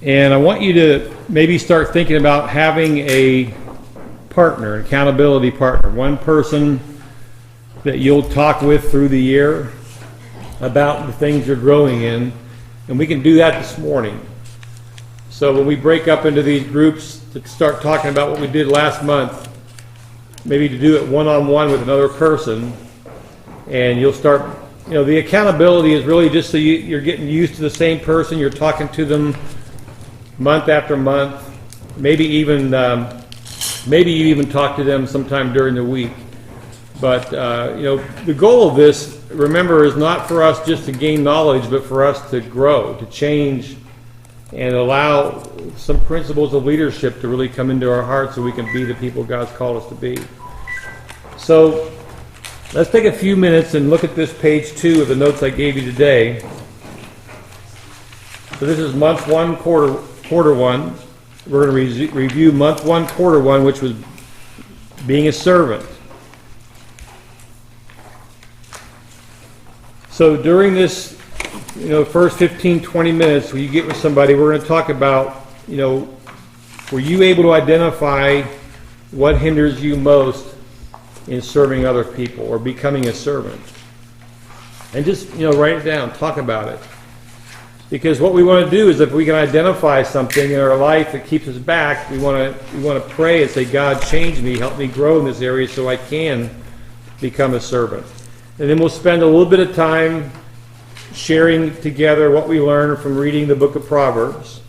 And I want you to maybe start thinking about having a partner, an accountability partner, one person that you'll talk with through the year about the things you're growing in. And we can do that this morning. So when we break up into these groups to start talking about what we did last month, maybe to do it one-on-one with another person, and you'll start, the accountability is really just so you're getting used to the same person, you're talking to them month after month, maybe you even talk to them sometime during the week. But, the goal of this, remember, is not for us just to gain knowledge, but for us to grow, to change, and allow some principles of leadership to really come into our hearts so we can be the people God's called us to be. So let's take a few minutes and look at this page 2 of the notes I gave you today. So this is month 1, quarter 1. We're going to review month 1, quarter 1, which was being a servant. So during this, first 15, 20 minutes, when you get with somebody, we're going to talk about, were you able to identify what hinders you most in serving other people or becoming a servant? And just, write it down, talk about it. Because what we want to do is, if we can identify something in our life that keeps us back, we want to pray and say, God, change me, help me grow in this area so I can become a servant. And then we'll spend a little bit of time sharing together what we learned from reading the book of Proverbs.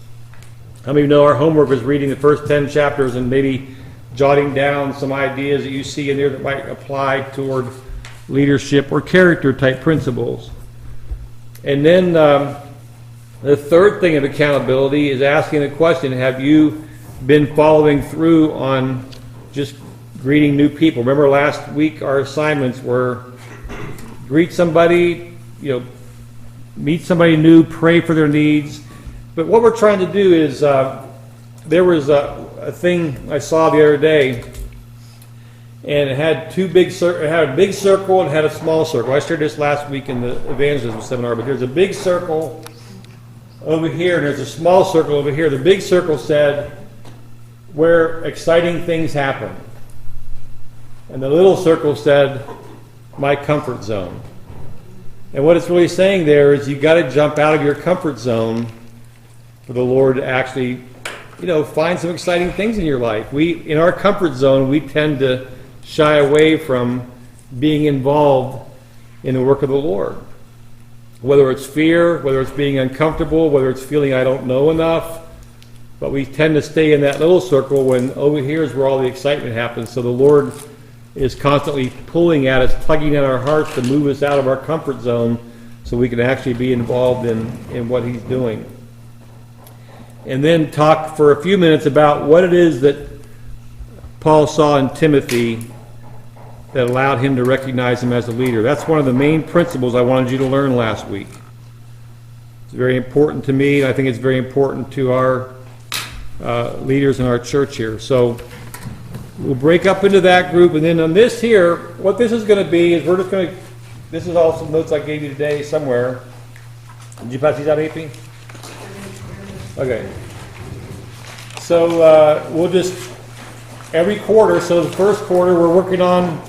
How many of you know our homework was reading the first 10 chapters and maybe jotting down some ideas that you see in there that might apply toward leadership or character type principles. And then the third thing of accountability is asking the question, have you been following through on just greeting new people? Remember last week our assignments were greet somebody, meet somebody new, pray for their needs. But what we're trying to do is, there was a thing I saw the other day, and it had it had a big circle and had a small circle. I shared this last week in the evangelism seminar, but there's a big circle over here, and there's a small circle over here. The big circle said, where exciting things happen. And the little circle said, my comfort zone. And what it's really saying there is you've got to jump out of your comfort zone for the Lord to actually, find some exciting things in your life. In our comfort zone, we tend to shy away from being involved in the work of the Lord. Whether it's fear, whether it's being uncomfortable, whether it's feeling I don't know enough, but we tend to stay in that little circle when over here is where all the excitement happens. So the Lord is constantly pulling at us, tugging at our hearts to move us out of our comfort zone so we can actually be involved in what He's doing. And then talk for a few minutes about what it is that Paul saw in Timothy that allowed him to recognize him as a leader. That's one of the main principles I wanted you to learn last week. It's very important to me, and I think it's very important to our leaders in our church here. So we'll break up into that group, and then on this here, what this is going to be is this is all some notes I gave you today somewhere. Did you pass these out, AP? Okay. So we'll just, every quarter, so the first quarter we're working on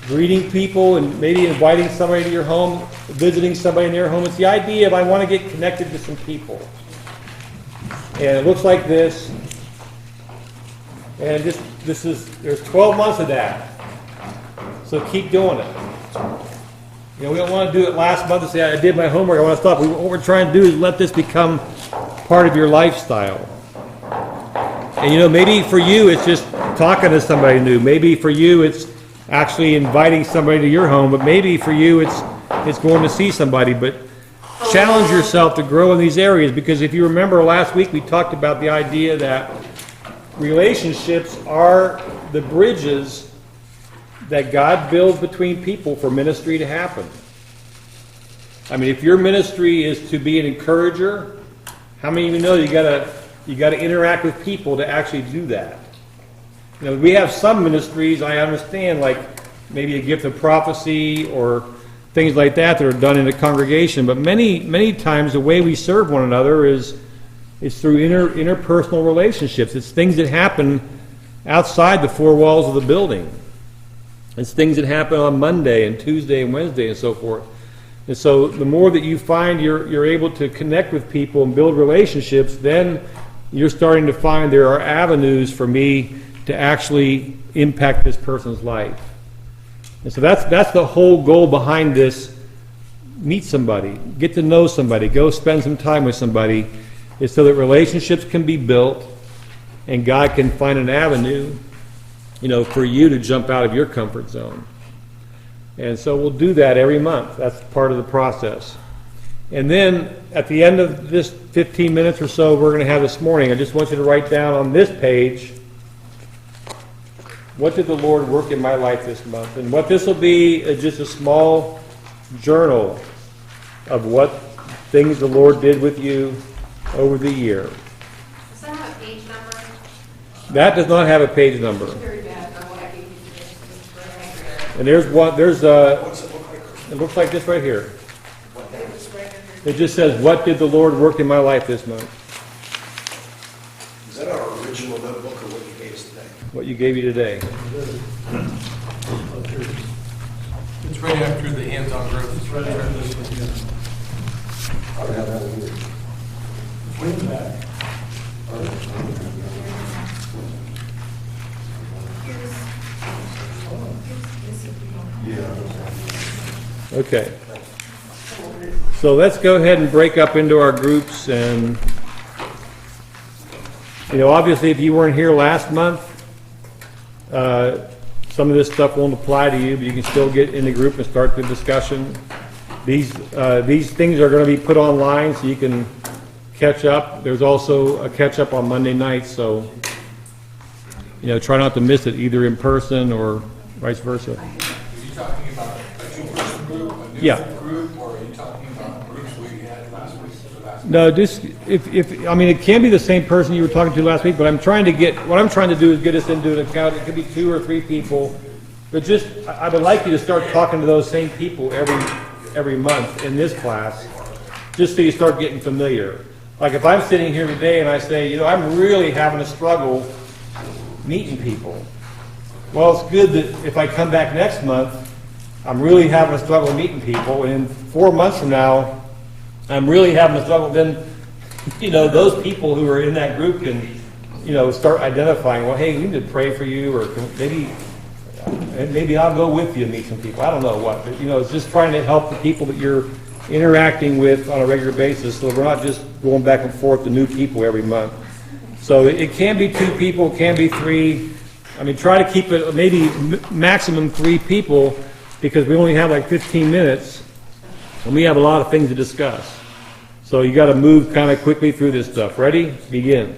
greeting people and maybe inviting somebody to your home, visiting somebody in your home. It's the idea of I want to get connected to some people. And it looks like this. And there's 12 months of that. So keep doing it. We don't want to do it last month and say, I did my homework, I want to stop. What we're trying to do is let this become part of your lifestyle. And maybe for you it's just talking to somebody new. Maybe for you it's actually inviting somebody to your home. But maybe for you it's going to see somebody. But challenge yourself to grow in these areas, because if you remember last week we talked about the idea that relationships are the bridges that God builds between people for ministry to happen. I mean, if your ministry is to be an encourager, how many of you know you got to interact with people to actually do that? We have some ministries, I understand, like maybe a gift of prophecy or things like that are done in a congregation, but many times the way we serve one another is It's through interpersonal relationships. It's things that happen outside the four walls of the building. It's things that happen on Monday and Tuesday and Wednesday and so forth. And so the more that you find you're able to connect with people and build relationships, then you're starting to find there are avenues for me to actually impact this person's life. And so that's the whole goal behind this. Meet somebody, get to know somebody, go spend some time with somebody, is so that relationships can be built and God can find an avenue, for you to jump out of your comfort zone. And so we'll do that every month. That's part of the process. And then at the end of this 15 minutes or so we're going to have this morning, I just want you to write down on this page, what did the Lord work in my life this month? And what this will be is just a small journal of what things the Lord did with you over the year. Does that have a page number? That does not have a page number. Very bad for what I gave you today. And there's it looks like this right here. It just says, what did the Lord work in my life this month? Is that our original notebook or what you gave us today? What you gave you today. It's right after the hands-on growth. It's right after this. I don't have that one either. Way in the back. Yeah. Okay. So let's go ahead and break up into our groups, and obviously if you weren't here last month, some of this stuff won't apply to you, but you can still get in the group and start the discussion. These things are going to be put online so you can catch up. There's also a catch up on Monday nights, so try not to miss it either in person or vice versa. Are you talking about a two-person group, a new Yeah. group, or are you talking about groups we had last week? No, just it can be the same person you were talking to last week, but what I'm trying to do is get us into an account. It could be 2 or 3 people, but I would like you to start talking to those same people every month in this class, just so you start getting familiar. Like if I'm sitting here today and I say, I'm really having a struggle meeting people. Well, it's good that if I come back next month, I'm really having a struggle meeting people, and in 4 months from now, I'm really having a struggle. Then, those people who are in that group can, start identifying. Well, hey, we need to pray for you, or maybe I'll go with you and meet some people. I don't know what, but it's just trying to help the people that you're interacting with on a regular basis, so we're not just going back and forth to new people every month. So it can be 2 people, it can be 3. Try to keep it maybe maximum 3 people, because we only have like 15 minutes, and we have a lot of things to discuss. So you got to move kind of quickly through this stuff. Ready? Begin.